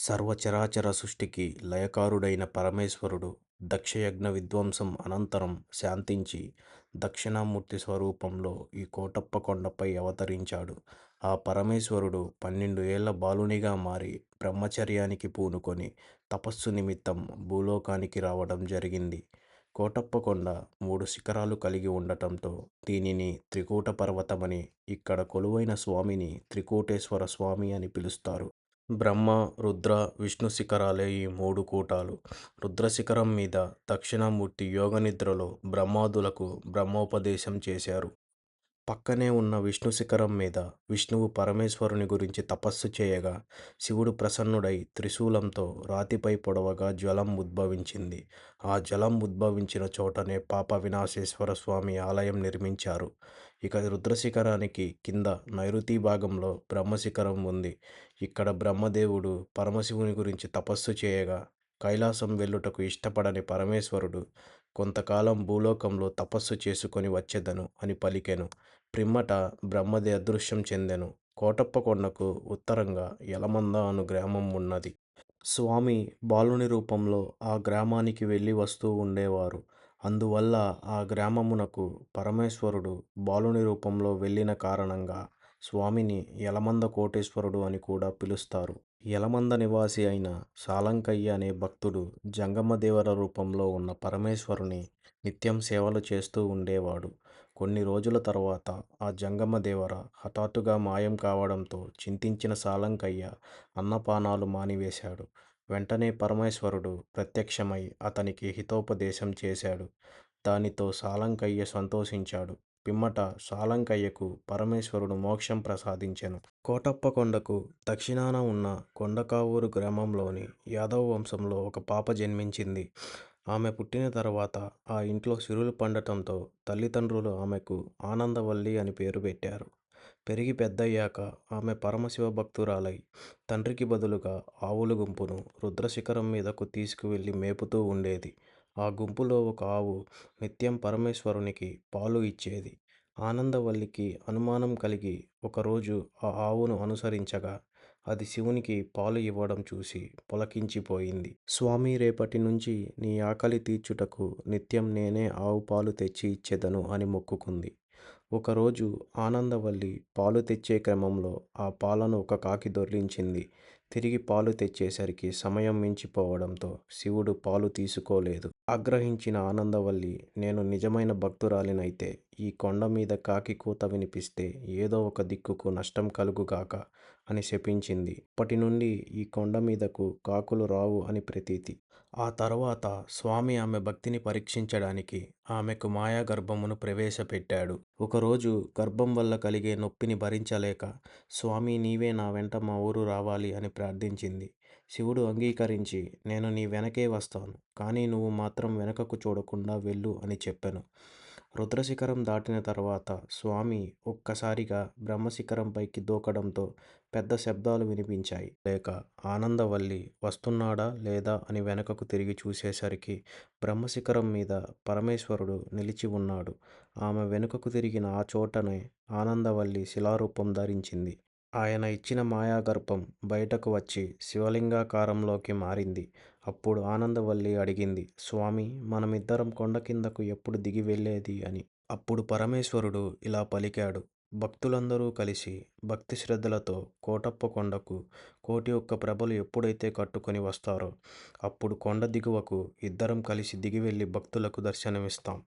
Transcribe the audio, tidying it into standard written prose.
సర్వచరాచర సృష్టికి లయకారుడైన పరమేశ్వరుడు దక్షయజ్ఞ విధ్వంసం అనంతరం శాంతించి దక్షిణామూర్తి స్వరూపంలో ఈ కోటప్ప కొండపై అవతరించాడు. ఆ పరమేశ్వరుడు 12 ఏళ్ల బాలునిగా మారి బ్రహ్మచర్యానికి పూనుకొని తపస్సు నిమిత్తం భూలోకానికి రావడం జరిగింది. కోటప్ప కొండ 3 శిఖరాలు కలిగి ఉండటంతో దీనిని త్రికూట పర్వతమని, ఇక్కడ కొలువైన స్వామిని త్రికూటేశ్వర స్వామి అని పిలుస్తారు. బ్రహ్మ, రుద్ర, విష్ణు శిఖరాలే ఈ 3 కూటాలు. రుద్ర శిఖరం మీద దక్షిణామూర్తి యోగనిద్రలో బ్రహ్మాదులకు బ్రహ్మోపదేశం చేశారు. పక్కనే ఉన్న విష్ణు శిఖరం మీద విష్ణువు పరమేశ్వరుని గురించి తపస్సు చేయగా శివుడు ప్రసన్నుడై త్రిశూలంతో రాతిపై పొడవగా జ్వలం ఉద్భవించింది. ఆ జలం ఉద్భవించిన చోటనే పాప వినాశేశ్వర స్వామి ఆలయం నిర్మించారు. ఇక రుద్రశిఖరానికి కింద నైరుతి భాగంలో బ్రహ్మశిఖరం ఉంది. ఇక్కడ బ్రహ్మదేవుడు పరమశివుని గురించి తపస్సు చేయగా కైలాసం వెళ్ళుటకు ఇష్టపడని పరమేశ్వరుడు కొంతకాలం భూలోకంలో తపస్సు చేసుకొని వచ్చెదను అని పలికెను. పిమ్మట బ్రహ్మది అదృశ్యం చెందెను. కోటప్ప కొండకు ఉత్తరంగా యలమంద అను గ్రామం ఉన్నది. స్వామి బాలుని రూపంలో ఆ గ్రామానికి వెళ్ళి వస్తూ ఉండేవారు. అందువల్ల ఆ గ్రామమునకు పరమేశ్వరుడు బాలుని రూపంలో వెళ్ళిన కారణంగా స్వామిని యలమంద కోటేశ్వరుడు అని కూడా పిలుస్తారు. యలమంద నివాసి అయిన సాలంకయ్య అనే భక్తుడు జంగమదేవర రూపంలో ఉన్న పరమేశ్వరుని నిత్యం సేవలు చేస్తూ ఉండేవాడు. కొన్ని రోజుల తర్వాత ఆ జంగమదేవర హఠాత్తుగా మాయం కావడంతో చింతించిన సాలంకయ్య అన్నపానాలు మానివేశాడు. వెంటనే పరమేశ్వరుడు ప్రత్యక్షమై అతనికి హితోపదేశం చేశాడు. దానితో సాలంకయ్య సంతోషించాడు. పిమ్మట సాలంకయ్యకు పరమేశ్వరుడు మోక్షం ప్రసాదించెను. కోటప్ప కొండకు దక్షిణాన ఉన్న కొండకావూరు గ్రామంలోని యాదవ వంశంలో ఒక పాప జన్మించింది. ఆమె పుట్టిన తర్వాత ఆ ఇంట్లో సిరులు పండటంతో తల్లిదండ్రులు ఆమెకు ఆనందవల్లి అని పేరు పెట్టారు. పెరిగి పెద్దయ్యాక ఆమె పరమశివ భక్తురాలై తండ్రికి బదులుగా ఆవుల గుంపును రుద్రశిఖరం మీదకు తీసుకువెళ్ళి మేపుతూ ఉండేది. ఆ గుంపులో ఒక ఆవు నిత్యం పరమేశ్వరునికి పాలు ఇచ్చేది. ఆనందవల్లికి అనుమానం కలిగి ఒకరోజు ఆ ఆవును అనుసరించగా అది శివునికి పాలు ఇవ్వడం చూసి పులకించిపోయింది. స్వామి, రేపటి నుంచి నీ ఆకలి తీర్చుటకు నిత్యం నేనే ఆవు పాలు తెచ్చి ఇచ్చెదను అని మొక్కుకుంది. ఒకరోజు ఆనందవల్లి పాలు తెచ్చే క్రమంలో ఆ పాలను ఒక కాకి దొర్లించింది. తిరిగి పాలు తెచ్చేసరికి సమయం మించిపోవడంతో శివుడు పాలు తీసుకోలేదు. ఆగ్రహించిన ఆనందవల్లి, నేను నిజమైన భక్తురాలినైతే ఈ కొండ మీద కాకి కూత వినిపిస్తే ఏదో ఒక దిక్కుకు నష్టం కలుగుగాక అని శపించింది. అప్పటి నుండి ఈ కొండ మీదకు కాకులు రావు అని ప్రతీతి. ఆ తర్వాత స్వామి ఆమె భక్తిని పరీక్షించడానికి ఆమెకు మాయా గర్భమును ప్రవేశపెట్టాడు. ఒకరోజు గర్భం వల్ల కలిగే నొప్పిని భరించలేక స్వామి, నీవే నా వెంట మా ఊరు రావాలి అని ప్రార్థించింది. శివుడు అంగీకరించి, నేను నీ వెనకే వస్తాను, కానీ నువ్వు మాత్రం వెనకకు చూడకుండా వెళ్ళు అని చెప్పెను. రుద్రశిఖరం దాటిన తర్వాత స్వామి ఒక్కసారిగా బ్రహ్మశిఖరం పైకి దూకడంతో పెద్ద శబ్దాలు వినిపించాయి. లేక ఆనందవల్లి వస్తున్నాడా లేదా అని వెనకకు తిరిగి చూసేసరికి బ్రహ్మశిఖరం మీద పరమేశ్వరుడు నిలిచి ఉన్నాడు. ఆమె వెనుకకు తిరిగిన ఆ చోటనే ఆనందవల్లి శిలారూపం ధరించింది. ఆయన ఇచ్చిన మాయాగర్భం బయటకు వచ్చి శివలింగాకారంలోకి మారింది. అప్పుడు ఆనందవల్లి అడిగింది, స్వామి, మనమిద్దరం కొండ కిందకు ఎప్పుడు దిగి వెళ్ళేది అని. అప్పుడు పరమేశ్వరుడు ఇలా పలికాడు, భక్తులందరూ కలిసి భక్తి శ్రద్ధలతో కోటప్ప కొండకు 1,01 ప్రభలు ఎప్పుడైతే కట్టుకొని వస్తారో అప్పుడు కొండ దిగువకు ఇద్దరం కలిసి దిగి వెళ్ళి భక్తులకు దర్శనమిస్తాం.